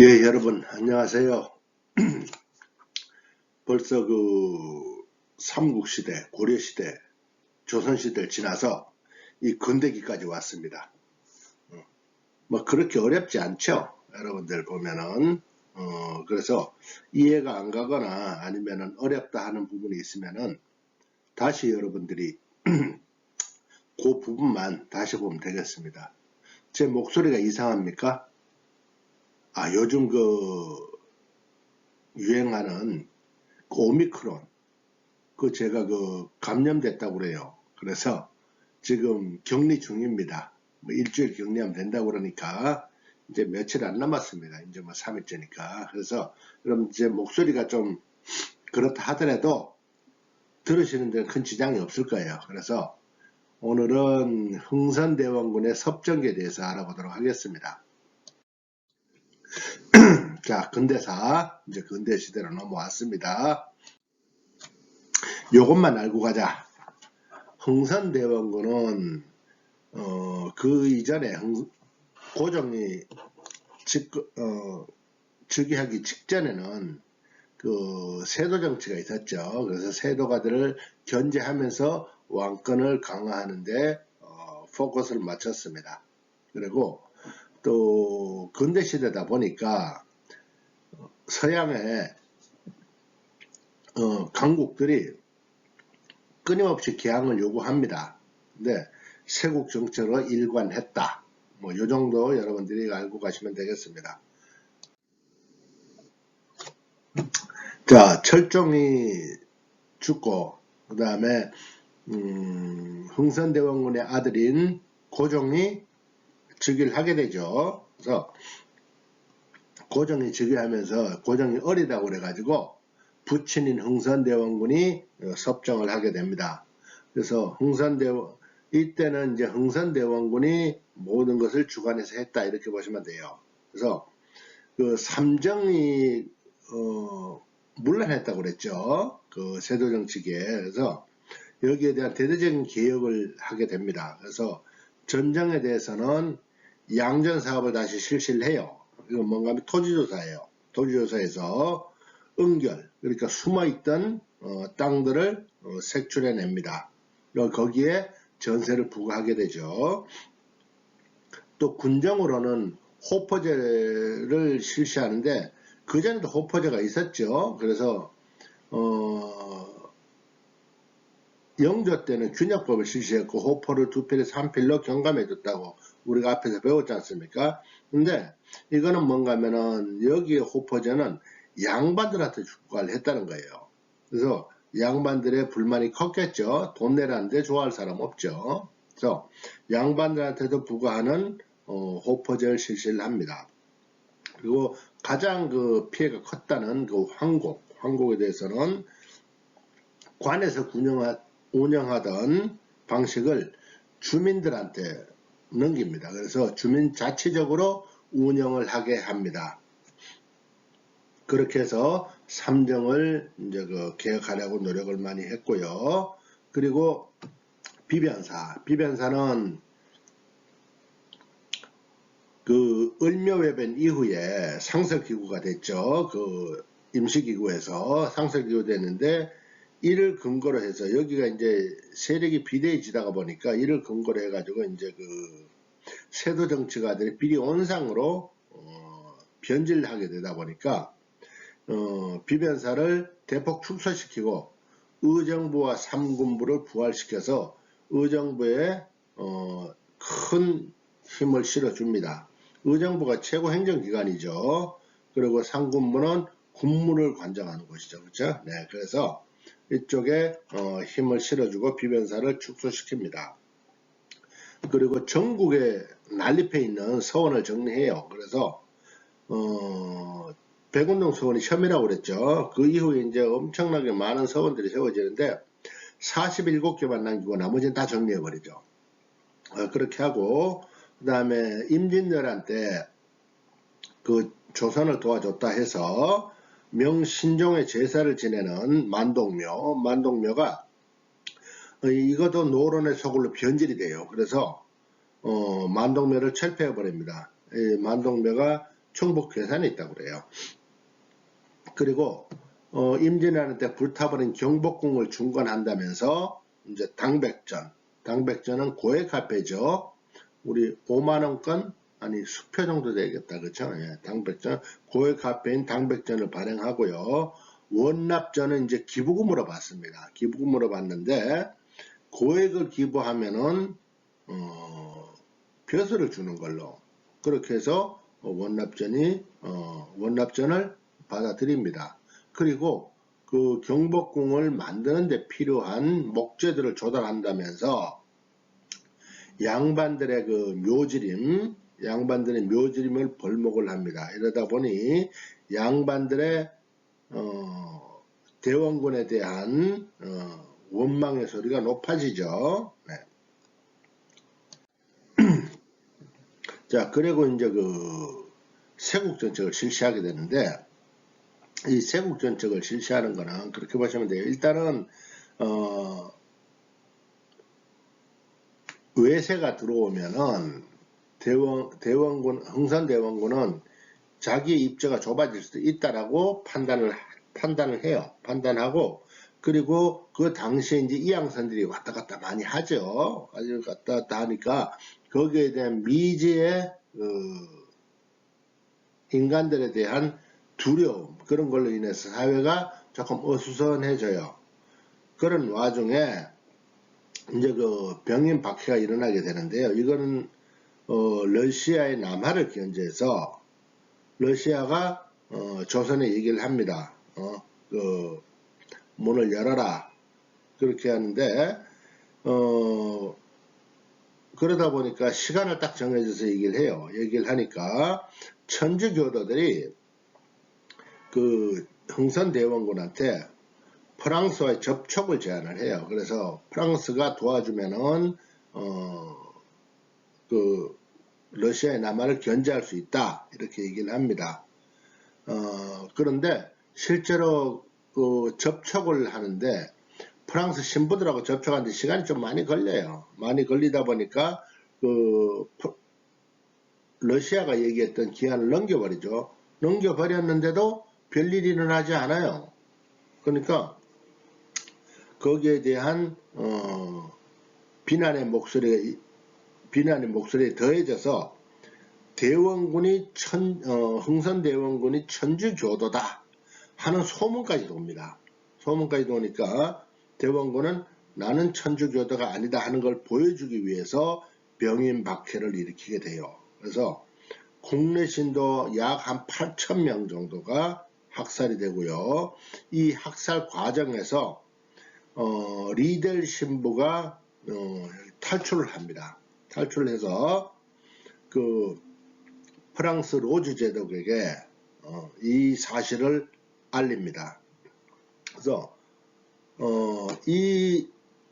예, 여러분, 안녕하세요. 벌써 삼국시대, 고려시대, 조선시대를 지나서 이 근대기까지 왔습니다. 뭐, 그렇게 어렵지 않죠? 여러분들 보면은. 그래서 이해가 안 가거나 아니면은 어렵다 하는 부분이 있으면은 다시 여러분들이 그 부분만 다시 보면 되겠습니다. 제 목소리가 이상합니까? 요즘 유행하는 오미크론. 제가 감염됐다고 그래요. 그래서 지금 격리 중입니다. 뭐 일주일 격리하면 된다고 그러니까 이제 며칠 안 남았습니다. 이제 뭐 3일째니까. 그래서 그럼 제 목소리가 좀 그렇다 하더라도 들으시는 데는 큰 지장이 없을 거예요. 그래서 오늘은 흥선대원군의 섭정기에 대해서 알아보도록 하겠습니다. 자, 근대사, 이제 근대시대로 넘어왔습니다. 요것만 알고 가자. 흥선대원군은 그 이전에 고종이 즉위하기 직전에는 세도 정치가 있었죠. 그래서 세도가들을 견제하면서 왕권을 강화하는데 포커스를 맞췄습니다. 그리고 또 근대 시대다 보니까 서양의 강국들이 끊임없이 개항을 요구합니다. 근데 세국 정책으로 일관했다. 뭐 요 정도 여러분들이 알고 가시면 되겠습니다. 자, 철종이 죽고 그 다음에 흥선대원군의 아들인 고종이 즉위를 하게 되죠. 그래서 고종이 즉위하면서 고종이 어리다고 그래가지고 부친인 흥선대원군이 섭정을 하게 됩니다. 그래서 이때는 이제 흥선대원군이 모든 것을 주관해서 했다 이렇게 보시면 돼요. 그래서 삼정이 문란했다고 그랬죠. 세도정치기에. 그래서 여기에 대한 대대적인 개혁을 하게 됩니다. 그래서 전쟁에 대해서는 양전 사업을 다시 실시를 해요. 이건 뭔가 하면 토지조사예요. 토지조사에서 은결, 그러니까 숨어있던 땅들을 색출해냅니다. 거기에 전세를 부과하게 되죠. 또 군정으로는 호포제를 실시하는데 그전에도 호포제가 있었죠. 그래서 영조 때는 균역법을 실시했고 호포를 2필에서 1필로 경감해줬다고 우리가 앞에서 배웠지 않습니까? 근데 이거는 뭔가 하면은 여기에 호포제는 양반들한테 주관을 했다는 거예요. 그래서 양반들의 불만이 컸겠죠. 돈 내라는데 좋아할 사람 없죠. 그래서 양반들한테도 부과하는 호포제를 실시를 합니다. 그리고 가장 피해가 컸다는 황곡에 대해서는 관에서 운영하던 방식을 주민들한테 넘깁니다. 그래서 주민 자체적으로 운영을 하게 합니다. 그렇게 해서 삼정을 이제 개혁하려고 노력을 많이 했고요. 그리고 비변사는 을묘외변 이후에 상설기구가 됐죠. 임시기구에서 상설기구 됐는데 이를 근거로 해서 여기가 이제 세력이 비대해지다가 보니까 이를 근거로 해가지고 이제 세도 정치가들이 비리 온상으로 변질을 하게 되다 보니까 비변사를 대폭 축소시키고 의정부와 삼군부를 부활시켜서 의정부에 큰 힘을 실어줍니다. 의정부가 최고 행정기관이죠. 그리고 삼군부는 군무를 관장하는 곳이죠. 그렇죠? 네, 그래서 이쪽에 힘을 실어주고 비변사를 축소시킵니다. 그리고 전국에 난립해 있는 서원을 정리해요. 그래서 백운동 서원이 혐의라고 그랬죠. 그 이후에 이제 엄청나게 많은 서원들이 세워지는데 47개만 남기고 나머지는 다 정리해버리죠. 그렇게 하고 그 다음에 임진왜란때 조선을 도와줬다 해서 명신종의 제사를 지내는 만동묘가 이것도 노론의 소굴로 변질이 돼요. 그래서 만동묘를 철폐해 버립니다. 만동묘가 총복 괴산이 있다고 그래요. 그리고 임진왜란 때 불타버린 경복궁을 중건한다면서 이제 당백전은 고액 화폐죠. 우리 5만원권 아니 수표 정도 되겠다. 그렇죠? 예, 당백전 고액 화폐인 당백전을 발행하고요. 원납전은 이제 기부금으로 받습니다. 기부금으로 받는데 고액을 기부하면은 벼슬을 주는 걸로 그렇게 해서 원납전을 받아들입니다. 그리고 그 경복궁을 만드는 데 필요한 목재들을 조달한다면서 양반들의 묘지림을 벌목을 합니다. 이러다 보니 양반들의 대원군에 대한 원망의 소리가 높아지죠. 네. 자, 그리고 이제 그 세국정책을 실시하게 되는데, 이 세국정책을 실시하는 거는 그렇게 보시면 돼요. 일단은 외세가 들어오면은 흥선대원군은 자기의 입지가 좁아질 수도 있다라고 판단을 해요. 판단하고, 그리고 그 당시에 이제 이양선들이 왔다 갔다 많이 하죠. 왔다 갔다 하니까 거기에 대한 미지의 인간들에 대한 두려움, 그런 걸로 인해서 사회가 조금 어수선해져요. 그런 와중에 이제 그 병인 박해가 일어나게 되는데요. 이거는 러시아의 남하를 견제해서 러시아가 조선에 얘기를 합니다. 그 문을 열어라. 그렇게 하는데 그러다 보니까 시간을 딱 정해져서 얘기를 해요. 얘기를 하니까 천주교도들이 그 흥선대원군한테 프랑스와의 접촉을 제안을 해요. 그래서 프랑스가 도와주면은 그 러시아의 남하를 견제할 수 있다, 이렇게 얘기를 합니다. 그런데 실제로 그 접촉을 하는데 프랑스 신부들하고 접촉하는데 시간이 좀 많이 걸려요. 많이 걸리다 보니까 그 러시아가 얘기했던 기한을 넘겨버리죠. 넘겨버렸는데도 별일이 일어나지 않아요. 그러니까 거기에 대한 비난의 목소리에 더해져서 흥선대원군이 천주교도다 하는 소문까지 돕니다. 소문까지 도니까 대원군은 나는 천주교도가 아니다 하는 걸 보여주기 위해서 병인 박해를 일으키게 돼요. 그래서 국내 신도 약 한 8,000명 정도가 학살이 되고요. 이 학살 과정에서 리델 신부가 탈출을 합니다. 탈출을 해서 그 프랑스 로즈 제독에게 이 사실을 알립니다. 그래서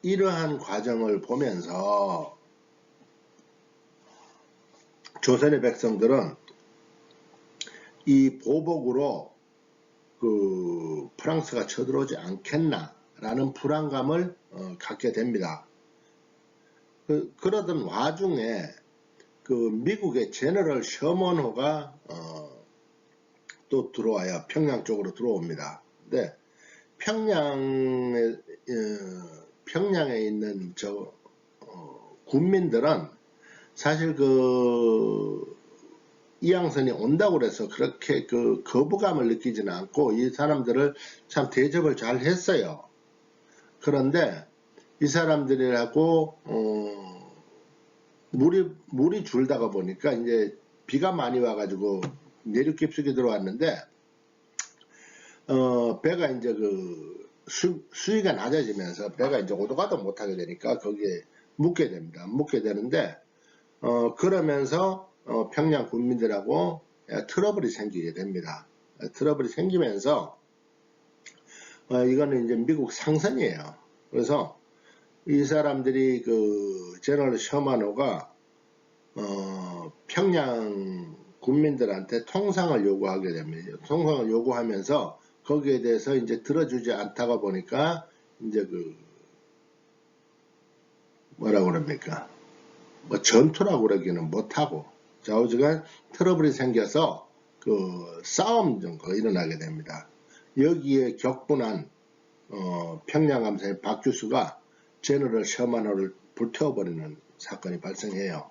이러한 과정을 보면서 조선의 백성들은 이 보복으로 그 프랑스가 쳐들어오지 않겠나라는 불안감을 갖게 됩니다. 그러던 와중에 그 미국의 제너럴 셔먼호가 또 들어와요. 평양 쪽으로 들어옵니다. 근데 평양에 있는 군민들은 사실 이양선이 온다고 해서 그렇게 그 거부감을 느끼지는 않고 이 사람들을 참 대접을 잘 했어요. 그런데 이 사람들이라고 물이 줄다가 보니까 이제 비가 많이 와가지고 내륙 깊숙이 들어왔는데 배가 이제 수위가 낮아지면서 배가 이제 오도가도 못하게 되니까 거기에 묵게 됩니다. 묵게 되는데 그러면서 평양 군민들하고 트러블이 생기게 됩니다. 트러블이 생기면서 이거는 이제 미국 상선이에요. 그래서 이 사람들이 제너럴 셔먼호가 평양 군민들한테 통상을 요구하게 됩니다. 통상을 요구하면서 거기에 대해서 이제 들어주지 않다가 보니까 이제 뭐라고 그럽니까? 뭐 전투라고 그러기는 못하고 좌우지간 트러블이 생겨서 그 싸움 정도가 일어나게 됩니다. 여기에 격분한 평양감사의 박규수가 제너럴 셔마노를 불태워버리는 사건이 발생해요.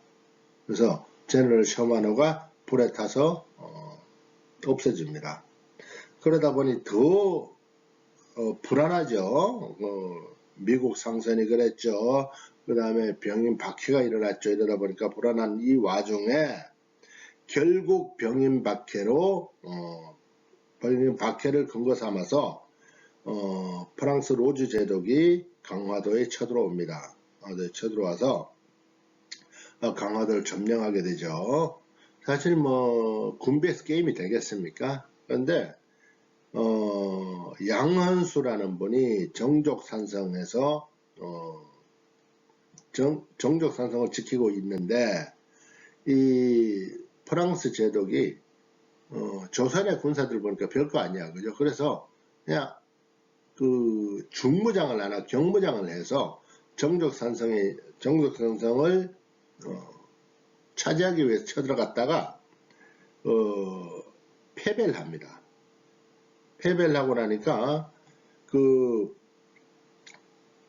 그래서 제너럴 셔마노가 불에 타서 없어집니다. 그러다 보니 더 불안하죠. 미국 상선이 그랬죠. 그 다음에 병인 박해가 일어났죠. 이러다 보니까 불안한 이 와중에 결국 병인 박해로 병인 박해를 근거 삼아서 프랑스 로즈 제독이 강화도에 쳐들어옵니다. 쳐들어와서 강화도를 점령하게 되죠. 사실 뭐 군비에서 게임이 되겠습니까? 그런데 양헌수라는 분이 정족산성에서 정족산성을 지키고 있는데 이 프랑스 제독이 조선의 군사들 보니까 별거 아니야, 그죠? 그래서 그냥 그 중무장을 하나 경무장을 해서 정족산성을 차지하기 위해서 쳐들어갔다가 패배를 합니다. 패배를 하고 나니까 그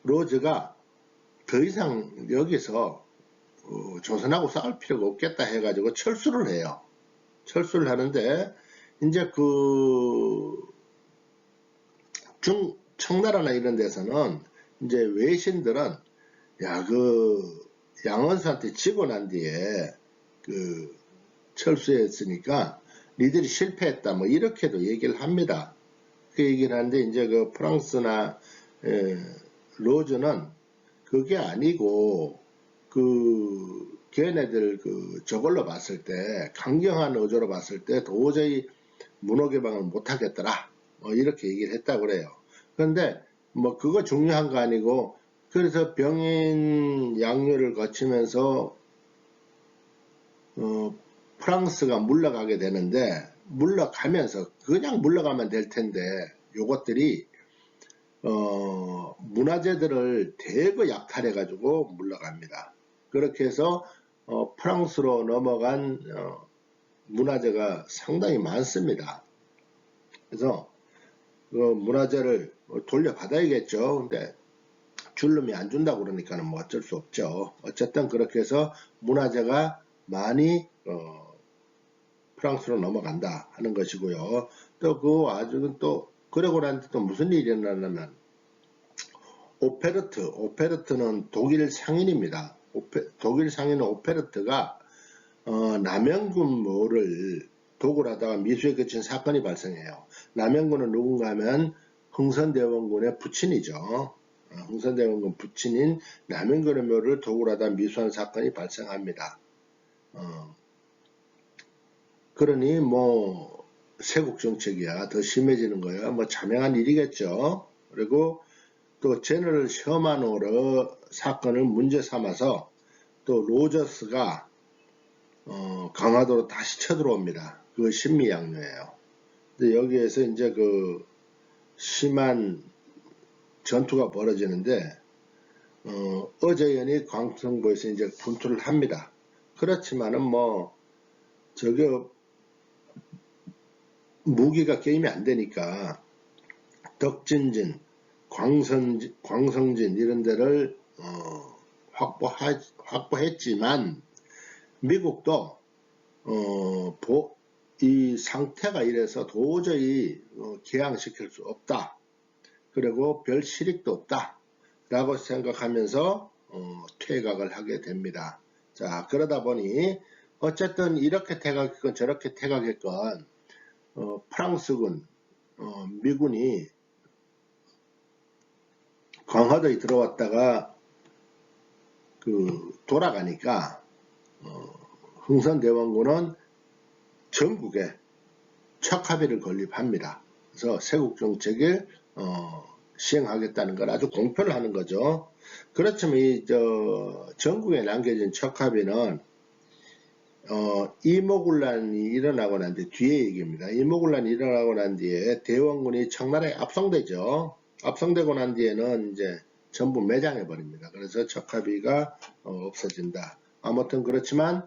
로즈가 더 이상 여기서 조선하고 싸울 필요가 없겠다 해가지고 철수를 해요. 철수를 하는데 이제 그 청나라나 이런 데서는 이제 외신들은 야, 그 양헌수한테 지고 난 뒤에 그 철수했으니까 니들이 실패했다 뭐 이렇게도 얘기를 합니다. 그 얘기를 하는데 이제 그 프랑스나 로즈는 그게 아니고 그 걔네들 그 저걸로 봤을 때 강경한 어조로 봤을 때 도저히 문호 개방을 못 하겠더라 이렇게 얘기를 했다고 그래요. 그런데 뭐 그거 중요한 거 아니고 그래서 병인 양류를 거치면서 프랑스가 물러가게 되는데 물러가면서 그냥 물러가면 될 텐데 요것들이 문화재들을 대거 약탈해 가지고 물러갑니다. 그렇게 해서 프랑스로 넘어간 문화재가 상당히 많습니다. 그래서 그 문화재를 돌려받아야겠죠. 근데 줄름이 안 준다고 그러니까는 뭐 어쩔 수 없죠. 어쨌든 그렇게 해서 문화재가 많이 프랑스로 넘어간다 하는 것이고요. 또 그 와중은 또 그러고 난 뒤 또 무슨 일이 일어나냐면 오페르트는 독일 상인입니다. 독일 상인은 오페르트가 남영군모를 도굴 하다가 미수에 그친 사건이 발생해요. 남영군은 누군가 하면 흥선대원군의 부친이죠. 흥선대원군 부친인 남영군의 묘를 도굴 하다 미수한 사건이 발생합니다. 그러니 뭐 세국 정책이야 더 심해지는 거야. 뭐 자명한 일이겠죠. 그리고 또 제너럴 셔마노르 사건을 문제 삼아서 또 로저스가 강화도로 다시 쳐들어옵니다. 그거 신미양요예요. 근데 여기에서 이제 그 심한 전투가 벌어지는데 어제연이 광성보에서 이제 분투를 합니다. 그렇지만은 뭐 저게 무기가 게임이 안 되니까 덕진진, 광성진 이런 데를 확보했지만 미국도 이 상태가 이래서 도저히 개항시킬 수 없다. 그리고 별 실익도 없다. 라고 생각하면서 퇴각을 하게 됩니다. 자, 그러다 보니 어쨌든 이렇게 퇴각했건 저렇게 퇴각했건 프랑스군, 미군이 강화도에 들어왔다가 돌아가니까 흥선대원군은 전국에 척합의를 건립합니다. 그래서 세국정책을 시행하겠다는 걸 아주 공표를 하는 거죠. 그렇지만 전국에 남겨진 척합의는 이모군란이 일어나고 난 뒤 뒤에 얘기입니다. 이모군란이 일어나고 난 뒤에 대원군이 청나라에 압송되죠. 압송되고 난 뒤에는 이제 전부 매장해 버립니다. 그래서 척합의가 없어진다. 아무튼 그렇지만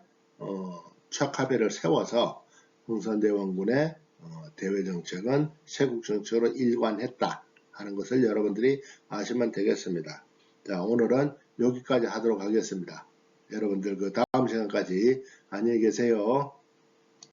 척합의를 세워서 흥선대원군의 대외 정책은 세국 정책으로 일관했다 하는 것을 여러분들이 아시면 되겠습니다. 자, 오늘은 여기까지 하도록 하겠습니다. 여러분들 그 다음 시간까지 안녕히 계세요.